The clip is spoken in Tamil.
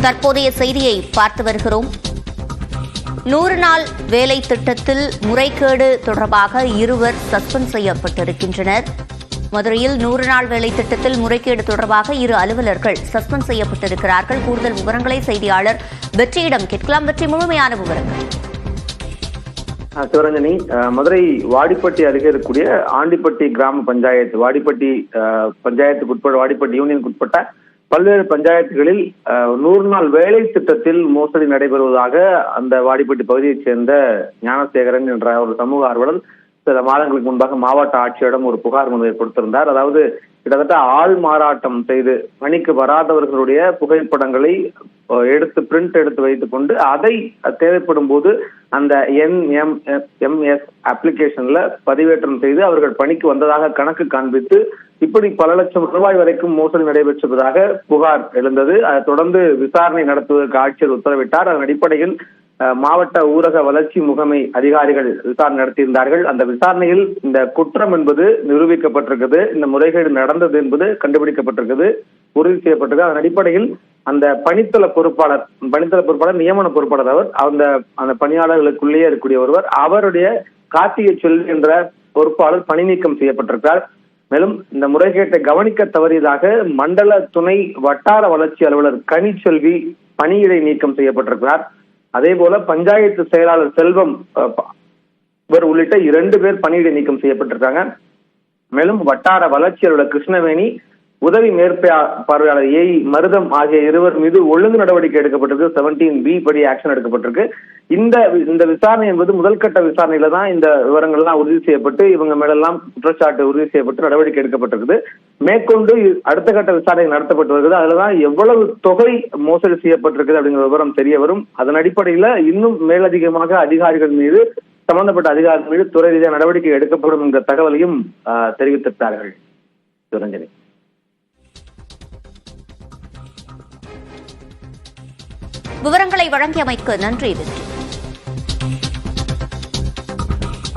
தற்போதைய செய்தியை பார்த்து வருகிறோம். 100 நாள் வேலை திட்டத்தில் முறைகேடு தொடர்பாக இருவர் சஸ்பெண்ட் செய்யப்பட்டிருக்கின்றனர். மதுரையில் 100 நாள் வேலை திட்டத்தில் முறைகேடு தொடர்பாக 2 அலுவலர்கள் சஸ்பெண்ட் செய்யப்பட்டிருக்கிறார்கள். கூடுதல் விவரங்களை செய்தியாளர் வெற்றியிடம் கேட்கலாம். வெற்றி, முழுமையான விவரங்கள். சிவரஞ்சனி, மதுரை வாடிப்பட்டி அருகே இருக்கக்கூடிய ஆண்டிப்பட்டி கிராம பஞ்சாயத்து, வாடிப்பட்டி பஞ்சாயத்துக்குட்பட்ட, வாடிப்பட்டி யூனியனுக்கு உட்பட்ட பல்வேறு பஞ்சாயத்துகளில் 100 நாள் வேலை திட்டத்தில் மோசடி நடைபெறுவதாக அந்த வாடிப்பட்டி பகுதியைச் சேர்ந்த ஞானசேகரன் என்ற ஒரு சமூக ஆர்வலர் சில மாதங்களுக்கு முன்பாக மாவட்ட ஆட்சியரிடம் ஒரு புகார் மனுவை கொடுத்திருந்தார். அதாவது கிட்டத்தட்ட ஆள் மாறாட்டம் செய்து பணிக்கு வராதவர்களுடைய புகைப்படங்களை பிரிண்ட் எடுத்து வைத்துக் கொண்டு அதை தேவைப்படும் போது அந்த NMS அப்ளிகேஷன்ல பதிவேற்றம் செய்து அவர்கள் பணிக்கு வந்ததாக கணக்கு காண்பித்து இப்படி பல லட்சம் ரூபாய் வரைக்கும் மோசடி நடைபெற்றதாக புகார் எழுந்தது. அதை தொடர்ந்து விசாரணை நடத்துவதற்கு ஆட்சியர் உத்தரவிட்டார். அதன் அடிப்படையில் மாவட்ட ஊரக வளர்ச்சி முகமை அதிகாரிகள் விசாரணை நடத்தியிருந்தார்கள். அந்த விசாரணையில் இந்த குற்றம் என்பது நிரூபிக்கப்பட்டிருக்கிறது, இந்த முறைகேடு நடந்தது என்பது கண்டுபிடிக்கப்பட்டிருக்கிறது, உறுதி செய்யப்பட்டிருக்கு. அதன் அடிப்படையில் அந்த பணித்தள பொறுப்பாளர் நியமன பொறுப்பாளர் அவர் அந்த பணியாளர்களுக்குள்ளேயே இருக்கக்கூடிய ஒருவர், அவருடைய கார்த்திகை செல்வி என்ற பொறுப்பாளர் பணி நீக்கம் செய்யப்பட்டிருக்கிறார். மேலும் இந்த முறைகேட்டை கவனிக்க தவறியதாக மண்டல துணை வட்டார வளர்ச்சி அலுவலர் கனிச்செல்வி பணியிடை நீக்கம் செய்யப்பட்டிருக்கிறார். அதே போல பஞ்சாயத்து செயலாளர் செல்வம் இவர் உள்ளிட்ட 2 பேர் பணியிடை நீக்கம் செய்யப்பட்டிருக்காங்க. மேலும் வட்டார வளர்ச்சி அலுவலர் கிருஷ்ணவேணி, உதவி மேற்பார்வையாளர் ஏஇ மருதம் ஆகிய 2 மீது ஒழுங்கு நடவடிக்கை எடுக்கப்பட்டிருக்கு. 17B படி ஆக்ஷன் எடுக்கப்பட்டிருக்கு. இந்த விசாரணை என்பது முதல் கட்ட விசாரணையில தான் இந்த விவரங்கள்லாம் உறுதி செய்யப்பட்டு இவங்க மேலெல்லாம் குற்றச்சாட்டு உறுதி செய்யப்பட்டு நடவடிக்கை எடுக்கப்பட்டிருக்குது. மேற்கொண்டு அடுத்த கட்ட விசாரணை நடத்தப்பட்டு வருகிறது. அதுலதான் எவ்வளவு தொகை மோசடி செய்யப்பட்டிருக்குது அப்படிங்கிற விவரம் தெரிய வரும். அதன் அடிப்படையில இன்னும் மேலதிகமாக அதிகாரிகள் மீது, சம்பந்தப்பட்ட அதிகாரிகள் மீது துறை ரீதியாக நடவடிக்கை எடுக்கப்படும் என்ற தகவலையும் தெரிவித்திருக்கிறார்கள். சிவரஞ்சனி, விவரங்களை வழங்கியமைக்கு நன்றி.